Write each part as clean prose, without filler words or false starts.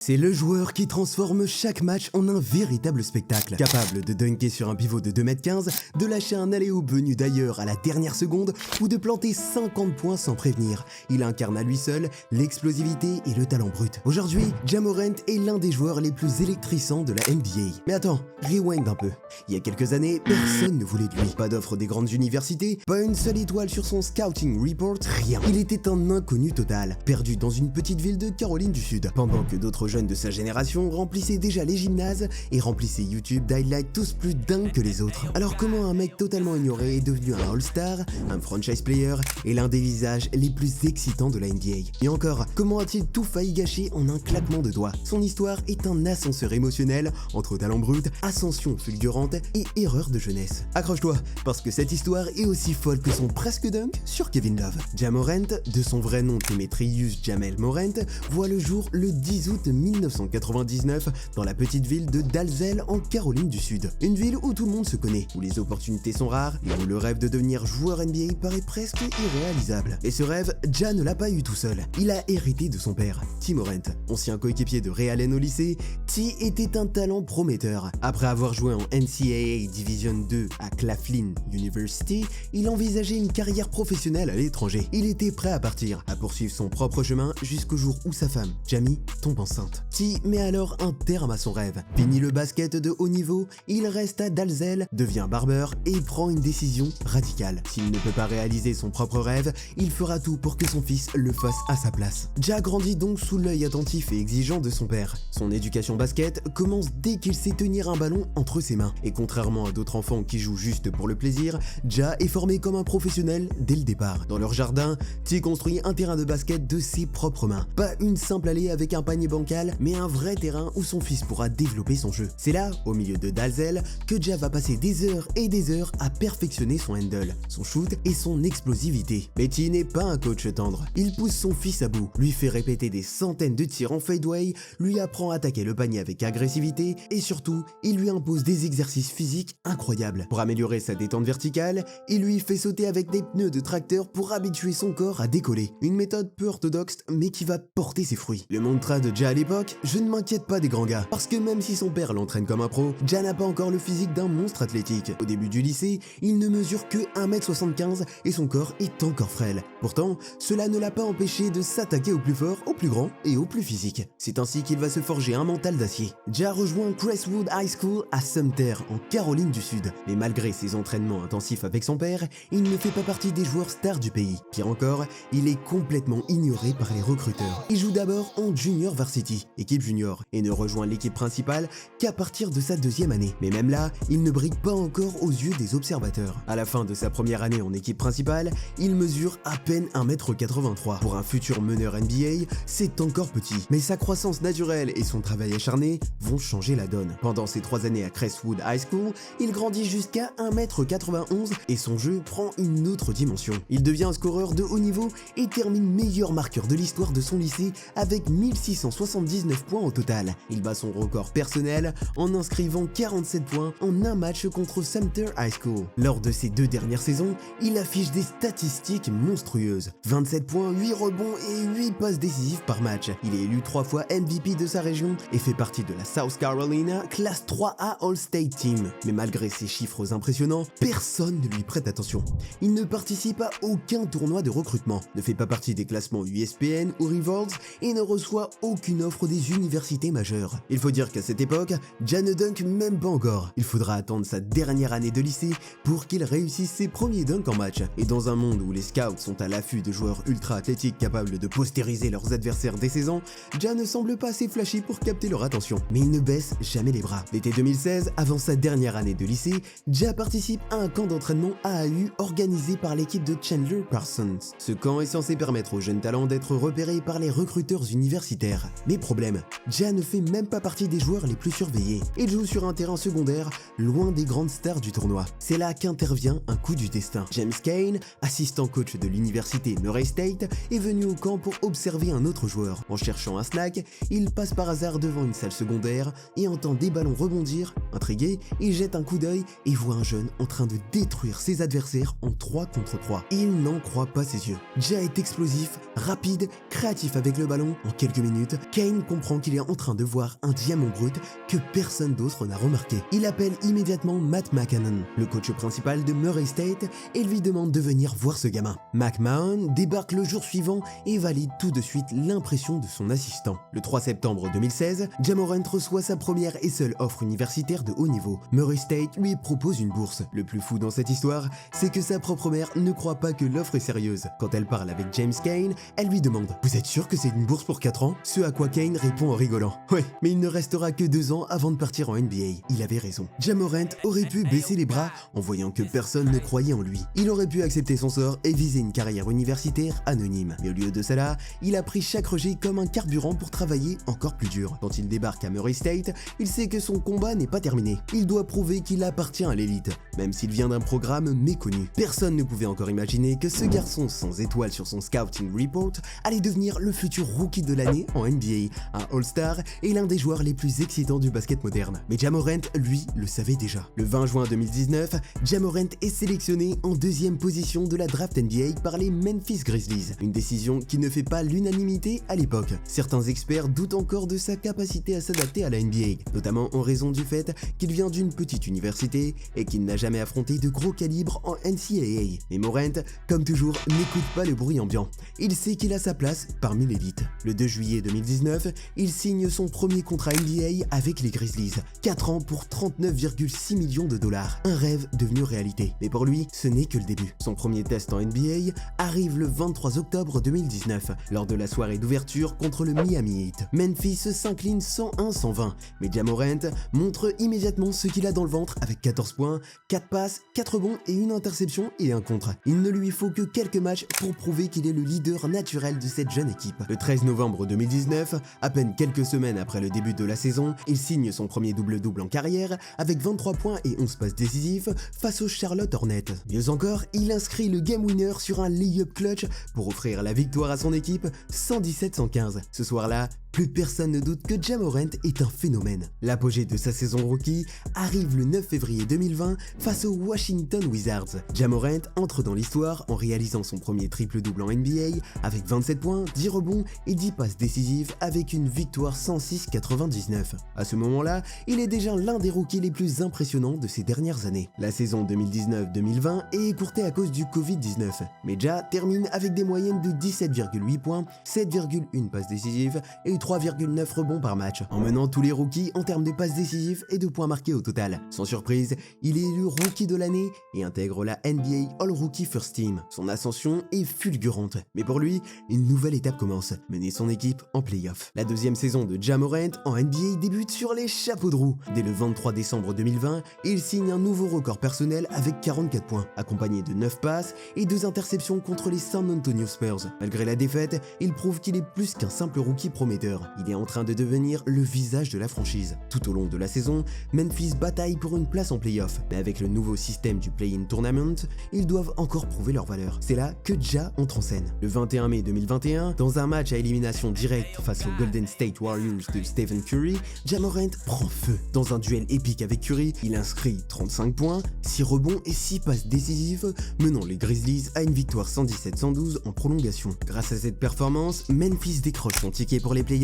C'est le joueur qui transforme chaque match en un véritable spectacle. Capable de dunker sur un pivot de 2,15 m, de lâcher un alley-oop venu d'ailleurs à la dernière seconde ou de planter 50 points sans prévenir. Il incarne à lui seul l'explosivité et le talent brut. Aujourd'hui, Ja Morant est l'un des joueurs les plus électrisants de la NBA. Mais attends, rewind un peu. Il y a quelques années, personne ne voulait de lui. Pas d'offre des grandes universités, pas une seule étoile sur son scouting report, rien. Il était un inconnu total, perdu dans une petite ville de Caroline du Sud, pendant que d'autres jeunes de sa génération remplissaient déjà les gymnases et remplissaient YouTube d'highlights tous plus dingues que les autres. Alors comment un mec totalement ignoré est devenu un All-Star, un franchise player et l'un des visages les plus excitants de la NBA? Et encore, comment a-t-il tout failli gâcher en un claquement de doigts? Son histoire est un ascenseur émotionnel entre talent brut, ascension fulgurante et erreur de jeunesse. Accroche-toi, parce que cette histoire est aussi folle que son presque dunk sur Kevin Love. Ja Morant, de son vrai nom Demetrius Jamel Morant, voit le jour le 10 août 1999 dans la petite ville de Dalzell en Caroline du Sud. Une ville où tout le monde se connaît, où les opportunités sont rares et où le rêve de devenir joueur NBA paraît presque irréalisable. Et ce rêve, Ja ne l'a pas eu tout seul. Il a hérité de son père, T. Morant. Ancien coéquipier de Ray Allen au lycée, T était un talent prometteur. Après avoir joué en NCAA Division 2 à Claflin University, il envisageait une carrière professionnelle à l'étranger. Il était prêt à partir, à poursuivre son propre chemin jusqu'au jour où sa femme, Jamie, tombe enceinte. T met alors un terme à son rêve. Fini le basket de haut niveau, il reste à Dalzell, devient barbeur et prend une décision radicale. S'il ne peut pas réaliser son propre rêve, il fera tout pour que son fils le fasse à sa place. Ja grandit donc sous l'œil attentif et exigeant de son père. Son éducation basket commence dès qu'il sait tenir un ballon entre ses mains. Et contrairement à d'autres enfants qui jouent juste pour le plaisir, Ja est formé comme un professionnel dès le départ. Dans leur jardin, T construit un terrain de basket de ses propres mains. Pas une simple allée avec un panier bancal, mais un vrai terrain où son fils pourra développer son jeu. C'est là, au milieu de Dalzell, que Ja va passer des heures et des heures à perfectionner son handle, son shoot et son explosivité. Mais T n'est pas un coach tendre. Il pousse son fils à bout, lui fait répéter des centaines de tirs en fadeaway, lui apprend à attaquer le panier avec agressivité et surtout, il lui impose des exercices physiques incroyables. Pour améliorer sa détente verticale, il lui fait sauter avec des pneus de tracteur pour habituer son corps à décoller. Une méthode peu orthodoxe mais qui va porter ses fruits. Le mantra de Ja à l'époque, je ne m'inquiète pas des grands gars, parce que même si son père l'entraîne comme un pro, Ja n'a pas encore le physique d'un monstre athlétique. Au début du lycée, il ne mesure que 1,75 m et son corps est encore frêle. Pourtant, cela ne l'a pas empêché de s'attaquer au plus fort, au plus grand et au plus physique. C'est ainsi qu'il va se forger un mental d'acier. Ja rejoint Crestwood High School à Sumter, en Caroline du Sud. Mais malgré ses entraînements intensifs avec son père, il ne fait pas partie des joueurs stars du pays. Pire encore, il est complètement ignoré par les recruteurs. Il joue d'abord en Junior Varsity, équipe junior, et ne rejoint l'équipe principale qu'à partir de sa deuxième année. Mais même là, il ne brille pas encore aux yeux des observateurs. À la fin de sa première année en équipe principale, il mesure à peine 1,83 m. Pour un futur meneur NBA, c'est encore petit. Mais sa croissance naturelle et son travail acharné vont changer la donne. Pendant ses 3 années à Crestwood High School, il grandit jusqu'à 1,91 m et son jeu prend une autre dimension. Il devient un scoreur de haut niveau et termine meilleur marqueur de l'histoire de son lycée avec 1679 points au total. Il bat son record personnel en inscrivant 47 points en un match contre Sumter High School. Lors de ses 2 dernières saisons, il affiche des statistiques monstrueuses. 27 points, 8 rebonds et 8 passes décisives par match. Il est élu 3 fois MVP de sa région et fait partie de la South Carolina Class 3A All-State Team. Mais malgré ces chiffres impressionnants, personne ne lui prête attention. Il ne participe à aucun tournoi de recrutement, ne fait pas partie des classements USPN ou Revolts et ne reçoit aucune offre des universités majeures. Il faut dire qu'à cette époque, Ja ne dunk même pas encore. Il faudra attendre sa dernière année de lycée pour qu'il réussisse ses premiers dunks en match. Et dans un monde où les scouts sont à l'affût de joueurs ultra athlétiques capables de postériser leurs adversaires dès 16 ans, Ja ne semble pas assez flashy pour capter leur attention. Mais il ne baisse jamais les bras. L'été 2016, avant sa dernière année de lycée, Ja participe à un camp d'entraînement AAU organisé par l'équipe de Chandler Parsons. Ce camp est censé permettre aux jeunes talents d'être repérés par les recruteurs universitaires. Mais problème, Ja ne fait même pas partie des joueurs les plus surveillés. Il joue sur un terrain secondaire, loin des grandes stars du tournoi. C'est là qu'intervient un coup du destin. James Cain, assistant coach de l'université Murray State, est venu au camp pour observer un autre joueur. En cherchant un snack, il passe par hasard devant une salle secondaire et entend des ballons rebondir. Intrigué, il jette un coup d'œil et voit un jeune en train de détruire ses adversaires en 3 contre 3. Il n'en croit pas ses yeux. Ja est explosif, rapide, créatif avec le ballon. En quelques minutes, Cain comprend qu'il qu'il est en train de voir un diamant brut que personne d'autre n'a remarqué. Il appelle immédiatement Matt McMahon, le coach principal de Murray State, et lui demande de venir voir ce gamin. McMahon débarque le jour suivant et valide tout de suite l'impression de son assistant. Le 3 septembre 2016, Ja Morant reçoit sa première et seule offre universitaire de haut niveau. Murray State lui propose une bourse. Le plus fou dans cette histoire, c'est que sa propre mère ne croit pas que l'offre est sérieuse. Quand elle parle avec James Cain, elle lui demande « Vous êtes sûr que c'est une bourse pour 4 ans ?» Ce à quoi Cain répond en rigolant « Ouais, mais il ne restera que 2 ans avant de partir en NBA. » Il avait raison. Ja Morant aurait pu baisser les bras en voyant que personne ne croyait en lui. Il aurait pu accepter son sort et viser une carrière universitaire anonyme. Mais au lieu de cela, il a pris chaque rejet comme un carburant pour travailler encore plus dur. Quand il débarque à Murray State, il sait que son combat n'est pas terminé. Il doit prouver qu'il appartient à l'élite, même s'il vient d'un programme méconnu. Personne ne pouvait encore imaginer que ce garçon sans étoile sur son scouting report allait devenir le futur rookie de l'année en NBA, un All-Star et l'un des joueurs les plus excitants du basket moderne. Mais Ja Morant, lui, le savait déjà. Le 20 juin 2019, Ja Morant est sélectionné en 2e position de la draft NBA par les Memphis Grizzlies. Une décision qui ne fait pas l'unanimité à l'époque. Certains experts doutent encore de sa capacité à s'adapter à la NBA, notamment en raison du fait qu'il vient d'une petite université et qu'il n'a jamais affronté de gros calibre en NCAA. Mais Morant, comme toujours, n'écoute pas le bruit ambiant. Il sait qu'il a sa place parmi l'élite. Le 2 juillet 2019, il signe son premier contrat NBA avec les Grizzlies. 4 ans pour 39,6 millions de dollars. Un rêve devenu réalité. Mais pour lui, ce n'est que le début. Son premier test en NBA arrive le 23 octobre 2019, lors de la soirée d'ouverture contre le Miami Heat. Memphis s'incline 101-120, mais Ja Morant montre immédiatement ce qu'il a dans le ventre avec 14 points, 4 passes, 4 rebonds et une interception et un contre. Il ne lui faut que quelques matchs pour prouver qu'il est le leader naturel de cette jeune équipe. Le 13 novembre 2019, à peine quelques semaines après le début de la saison, il signe son premier double-double en carrière avec 23 points et 11 passes décisifs face aux Charlotte Hornets. Mieux encore, il inscrit le game winner sur un lay-up clutch pour offrir la victoire à son équipe 117-115. Ce soir-là, plus personne ne doute que Ja Morant est un phénomène. L'apogée de sa saison rookie arrive le 9 février 2020 face aux Washington Wizards. Ja Morant entre dans l'histoire en réalisant son premier triple-double en NBA avec 27 points, 10 rebonds et 10 passes décisives avec une victoire 106-99. À ce moment-là, il est déjà l'un des rookies les plus impressionnants de ces dernières années. La saison 2019-2020 est écourtée à cause du Covid-19, mais Ja termine avec des moyennes de 17,8 points, 7,1 passes décisives et 3,9 rebonds par match, en menant tous les rookies en termes de passes décisives et de points marqués au total. Sans surprise, il est élu rookie de l'année et intègre la NBA All-Rookie First Team. Son ascension est fulgurante, mais pour lui, une nouvelle étape commence, mener son équipe en play-off. La deuxième saison de Ja Morant en NBA débute sur les chapeaux de roue. Dès le 23 décembre 2020, il signe un nouveau record personnel avec 44 points, accompagné de 9 passes et 2 interceptions contre les San Antonio Spurs. Malgré la défaite, il prouve qu'il est plus qu'un simple rookie prometteur. Il est en train de devenir le visage de la franchise. Tout au long de la saison, Memphis bataille pour une place en play-off, mais avec le nouveau système du play-in tournament, ils doivent encore prouver leur valeur. C'est là que Ja entre en scène. Le 21 mai 2021, dans un match à élimination directe face aux Golden State Warriors de Stephen Curry, Ja Morant prend feu. Dans un duel épique avec Curry, il inscrit 35 points, 6 rebonds et 6 passes décisives, menant les Grizzlies à une victoire 117-112 en prolongation. Grâce à cette performance, Memphis décroche son ticket pour les playoffs,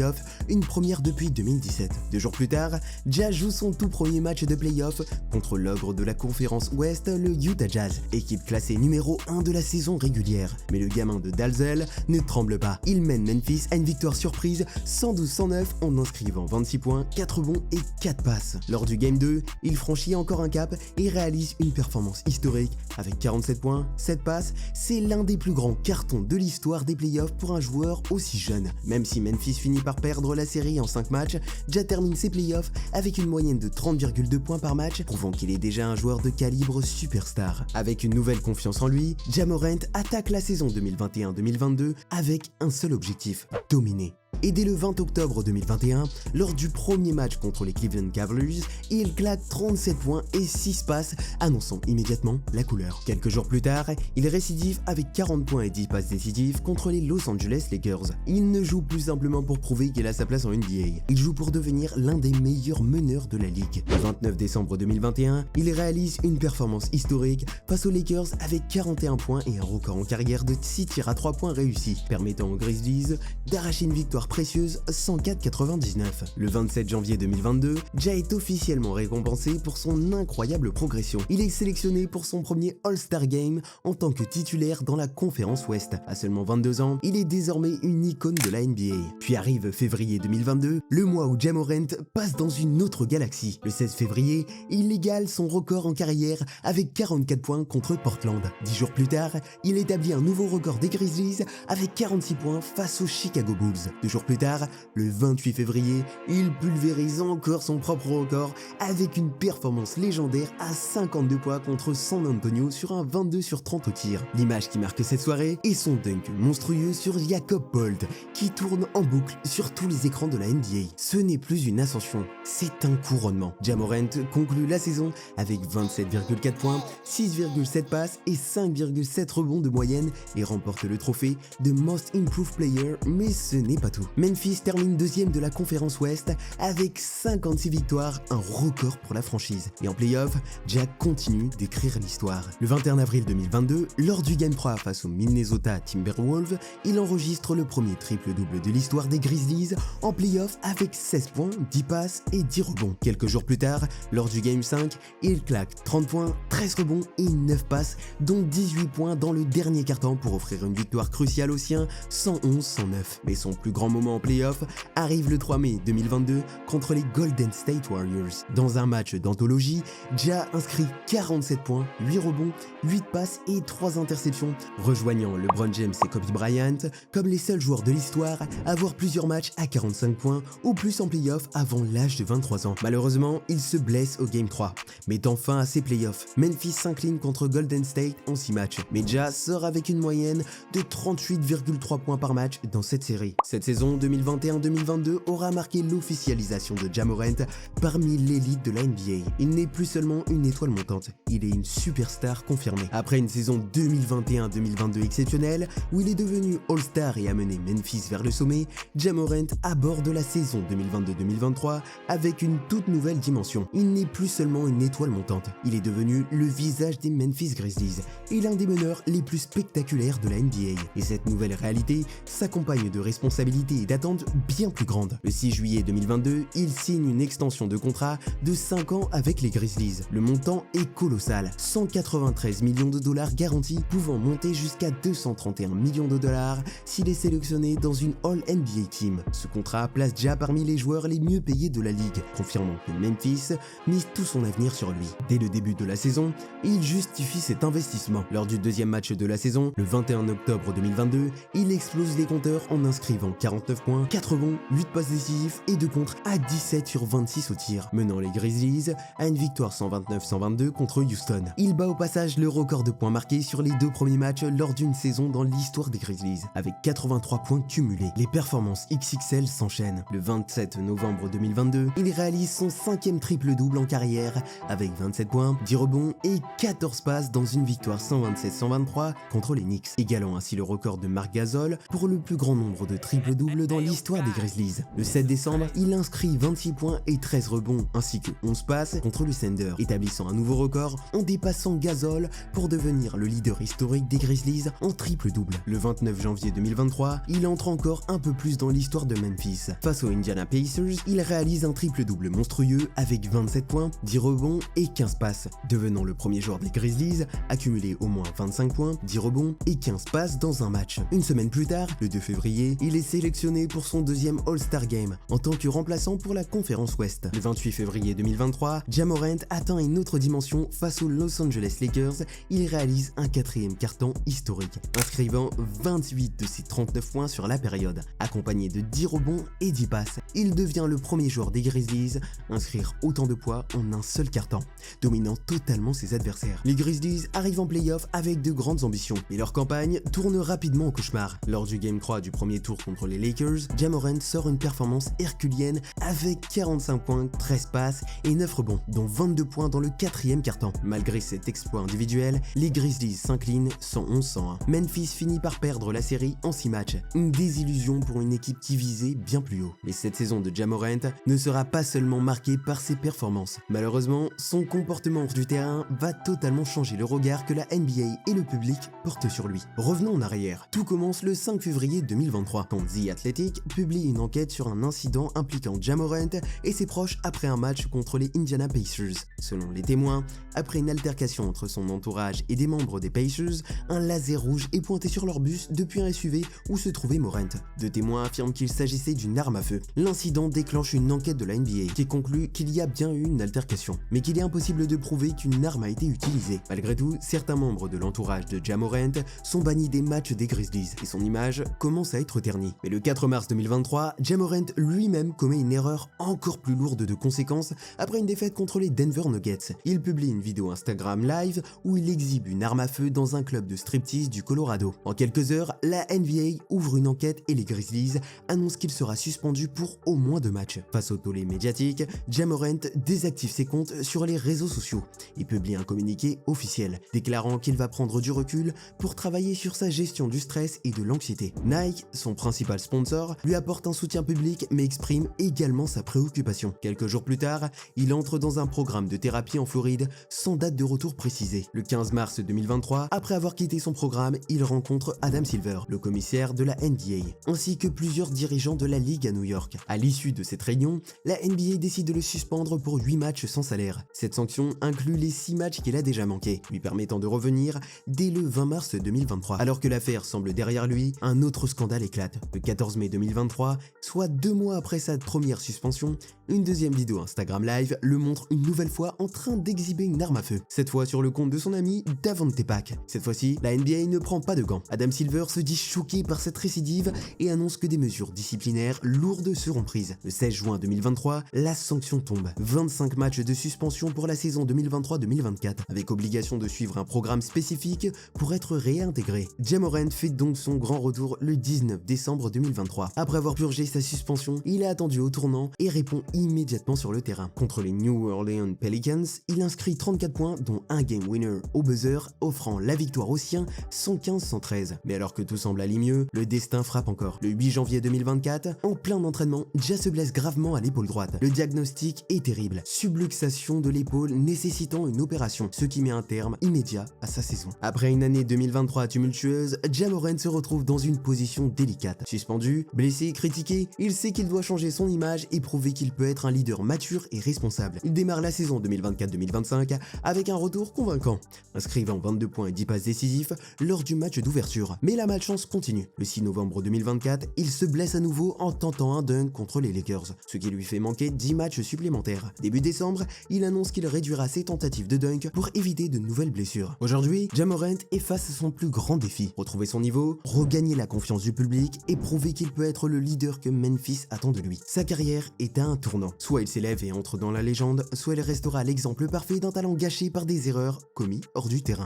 une première depuis 2017. 2 jours plus tard, Ja joue son tout premier match de playoff contre l'ogre de la conférence Ouest, le Utah Jazz, équipe classée numéro 1 de la saison régulière. Mais le gamin de Dalzell ne tremble pas. Il mène Memphis à une victoire surprise 112-109 en inscrivant 26 points, 4 rebonds et 4 passes. Lors du Game 2, il franchit encore un cap et réalise une performance historique avec 47 points, 7 passes. C'est l'un des plus grands cartons de l'histoire des playoffs pour un joueur aussi jeune. Même si Memphis finit par perdre la série en 5 matchs, Ja termine ses playoffs avec une moyenne de 30,2 points par match, prouvant qu'il est déjà un joueur de calibre superstar. Avec une nouvelle confiance en lui, Ja Morant attaque la saison 2021-2022 avec un seul objectif, dominer. Et dès le 20 octobre 2021, lors du premier match contre les Cleveland Cavaliers, il claque 37 points et 6 passes, annonçant immédiatement la couleur. Quelques jours plus tard, il récidive avec 40 points et 10 passes décisives contre les Los Angeles Lakers. Il ne joue plus simplement pour prouver qu'il a sa place en NBA, il joue pour devenir l'un des meilleurs meneurs de la ligue. Le 29 décembre 2021, il réalise une performance historique face aux Lakers avec 41 points et un record en carrière de 6 tirs à 3 points réussis, permettant aux Grizzlies d'arracher une victoire victoire précieuse 104-99. Le 27 janvier 2022, Ja est officiellement récompensé pour son incroyable progression. Il est sélectionné pour son premier All-Star Game en tant que titulaire dans la conférence Ouest. À seulement 22 ans, il est désormais une icône de la NBA. Puis arrive février 2022, le mois où Ja Morant passe dans une autre galaxie. Le 16 février, il égale son record en carrière avec 44 points contre Portland. 10 jours plus tard, il établit un nouveau record des Grizzlies avec 46 points face aux Chicago Bulls. 2 jours plus tard, le 28 février, il pulvérise encore son propre record avec une performance légendaire à 52 points contre San Antonio sur un 22 sur 30 au tir. L'image qui marque cette soirée est son dunk monstrueux sur Jakob Poeltl qui tourne en boucle sur tous les écrans de la NBA. Ce n'est plus une ascension, c'est un couronnement. Ja Morant conclut la saison avec 27,4 points, 6,7 passes et 5,7 rebonds de moyenne et remporte le trophée de Most Improved Player, mais ce n'est pas tout. Memphis termine deuxième de la conférence Ouest avec 56 victoires, un record pour la franchise. Et en playoff, Ja continue d'écrire l'histoire. Le 21 avril 2022, lors du Game 3 face aux Minnesota Timberwolves, il enregistre le premier triple-double de l'histoire des Grizzlies en playoff avec 16 points, 10 passes et 10 rebonds. Quelques jours plus tard, lors du Game 5, il claque 30 points, 13 rebonds et 9 passes, dont 18 points dans le dernier quart-temps pour offrir une victoire cruciale aux siens, 111-109. Mais son plus grand moment en playoff arrive le 3 mai 2022 contre les Golden State Warriors. Dans un match d'anthologie, Ja inscrit 47 points, 8 rebonds, 8 passes et 3 interceptions, rejoignant LeBron James et Kobe Bryant comme les seuls joueurs de l'histoire à avoir plusieurs matchs à 45 points ou plus en playoff avant l'âge de 23 ans. Malheureusement, il se blesse au Game 3, mettant fin à ses playoffs. Memphis s'incline contre Golden State en 6 matchs, mais Ja sort avec une moyenne de 38,3 points par match dans cette série. Cette saison 2021-2022 aura marqué l'officialisation de Ja Morant parmi l'élite de la NBA. Il n'est plus seulement une étoile montante, il est une superstar confirmée. Après une saison 2021-2022 exceptionnelle, où il est devenu All-Star et a mené Memphis vers le sommet, Ja Morant aborde la saison 2022-2023 avec une toute nouvelle dimension. Il n'est plus seulement une étoile montante, il est devenu le visage des Memphis Grizzlies et l'un des meneurs les plus spectaculaires de la NBA. Et cette nouvelle réalité s'accompagne de responsabilités et d'attentes bien plus grandes. Le 6 juillet 2022, il signe une extension de contrat de 5 ans avec les Grizzlies. Le montant est colossal, 193 millions de dollars garantis, pouvant monter jusqu'à 231 millions de dollars s'il est sélectionné dans une All-NBA Team. Ce contrat place Ja parmi les joueurs les mieux payés de la ligue, confirmant que Memphis mise tout son avenir sur lui. Dès le début de la saison, il justifie cet investissement. Lors du deuxième match de la saison, le 21 octobre 2022, il explose les compteurs en inscrivant 49 points, 4 rebonds, 8 passes décisives et 2 contres à 17 sur 26 au tir, menant les Grizzlies à une victoire 129-122 contre Houston. Il bat au passage le record de points marqués sur les 2 premiers matchs lors d'une saison dans l'histoire des Grizzlies, avec 83 points cumulés. Les performances XXL s'enchaînent. Le 27 novembre 2022, il réalise son 5e triple-double en carrière avec 27 points, 10 rebonds et 14 passes dans une victoire 127-123 contre les Knicks, égalant ainsi le record de Marc Gasol pour le plus grand nombre de triple-doubles dans l'histoire des Grizzlies. Le 7 décembre, il inscrit 26 points et 13 rebonds ainsi que 11 passes contre le Thunder, établissant un nouveau record en dépassant Gasol pour devenir le leader historique des Grizzlies en triple-double. Le 29 janvier 2023, il entre encore un peu plus dans l'histoire de Memphis. Face aux Indiana Pacers, il réalise un triple-double monstrueux avec 27 points, 10 rebonds et 15 passes, devenant le premier joueur des Grizzlies à cumuler au moins 25 points, 10 rebonds et 15 passes dans un match. Une semaine plus tard, le 2 février, il est sélectionné pour son deuxième All-Star Game en tant que remplaçant pour la conférence Ouest. Le 28 février 2023, Ja Morant atteint une autre dimension face aux Los Angeles Lakers. Il réalise un 4e carton historique, inscrivant 28 de ses 39 points sur la période, accompagné de 10 rebonds et 10 passes. Il devient le premier joueur des Grizzlies à inscrire autant de points en un seul carton, dominant totalement ses adversaires. Les Grizzlies arrivent en playoff avec de grandes ambitions, mais leur campagne tourne rapidement au cauchemar. Lors du Game 3 du premier tour contre les Lakers, Ja Morant sort une performance herculienne avec 45 points, 13 passes et 9 rebonds, dont 22 points dans le 4e quart-temps. Malgré cet exploit individuel, les Grizzlies s'inclinent 111-101. Memphis finit par perdre la série en 6 matchs, une désillusion pour une équipe qui visait bien plus haut. Mais cette saison de Ja Morant ne sera pas seulement marquée par ses performances. Malheureusement, son comportement hors du terrain va totalement changer le regard que la NBA et le public portent sur lui. Revenons en arrière. Tout commence le 5 février 2023, quand The The Athletic publie une enquête sur un incident impliquant Ja Morant et ses proches après un match contre les Indiana Pacers. Selon les témoins, après une altercation entre son entourage et des membres des Pacers, un laser rouge est pointé sur leur bus depuis un SUV où se trouvait Morant. Deux témoins affirment qu'il s'agissait d'une arme à feu. L'incident déclenche une enquête de la NBA qui conclut qu'il y a bien eu une altercation, mais qu'il est impossible de prouver qu'une arme a été utilisée. Malgré tout, certains membres de l'entourage de Ja Morant sont bannis des matchs des Grizzlies et son image commence à être ternie. Mais le 4 mars 2023, Ja Morant lui-même commet une erreur encore plus lourde de conséquences après une défaite contre les Denver Nuggets. Il publie une vidéo Instagram Live où il exhibe une arme à feu dans un club de striptease du Colorado. En quelques heures, la NBA ouvre une enquête et les Grizzlies annoncent qu'il sera suspendu pour au moins 2 matchs. Face au tollé médiatique, Ja Morant désactive ses comptes sur les réseaux sociaux et publie un communiqué officiel déclarant qu'il va prendre du recul pour travailler sur sa gestion du stress et de l'anxiété. Nike, son principal sponsor, lui apporte un soutien public mais exprime également sa préoccupation. Quelques jours plus tard, il entre dans un programme de thérapie en Floride sans date de retour précisée. Le 15 mars 2023, après avoir quitté son programme, il rencontre Adam Silver, le commissaire de la NBA, ainsi que plusieurs dirigeants de la ligue à New York. À l'issue de cette réunion, la NBA décide de le suspendre pour 8 matchs sans salaire. Cette sanction inclut les 6 matchs qu'il a déjà manqués, lui permettant de revenir dès le 20 mars 2023. Alors que l'affaire semble derrière lui, un autre scandale éclate. Le 14 mai 2023, soit 2 mois après sa première suspension, une deuxième vidéo Instagram Live le montre une nouvelle fois en train d'exhiber une arme à feu, cette fois sur le compte de son ami Davante Pack. Cette fois-ci, la NBA ne prend pas de gants. Adam Silver se dit choqué par cette récidive et annonce que des mesures disciplinaires lourdes seront prises. Le 16 juin 2023, la sanction tombe. 25 matchs de suspension pour la saison 2023-2024, avec obligation de suivre un programme spécifique pour être réintégré. Ja Morant fait donc son grand retour le 19 décembre 2023. Après avoir purgé sa suspension, il est attendu au tournant et répond immédiatement sur le terrain. Contre les New Orleans Pelicans, il inscrit 34 points dont un game winner au buzzer, offrant la victoire aux siens 115-113. Mais alors que tout semble aller mieux, le destin frappe encore. Le 8 janvier 2024, en plein entraînement, Ja se blesse gravement à l'épaule droite. Le diagnostic est terrible. Subluxation de l'épaule nécessitant une opération, ce qui met un terme immédiat à sa saison. Après une année 2023 tumultueuse, Ja Morant se retrouve dans une position délicate. Suspendu, blessé, critiqué, il sait qu'il doit changer son image et prouver qu'il peut être un leader mature et responsable. Il démarre la saison 2024-2025 avec un retour convaincant, inscrivant 22 points et 10 passes décisifs lors du match d'ouverture. Mais la malchance continue. Le 6 novembre 2024, il se blesse à nouveau en tentant un dunk contre les Lakers, ce qui lui fait manquer 10 matchs supplémentaires. Début décembre, il annonce qu'il réduira ses tentatives de dunk pour éviter de nouvelles blessures. Aujourd'hui, Ja Morant est face à son plus grand défi: retrouver son niveau, regagner la confiance du public et prouver qu'il peut être le leader que Memphis attend de lui. Sa carrière est à un tournant. Soit il s'élève et entre dans la légende, soit il restera l'exemple parfait d'un talent gâché par des erreurs commises hors du terrain.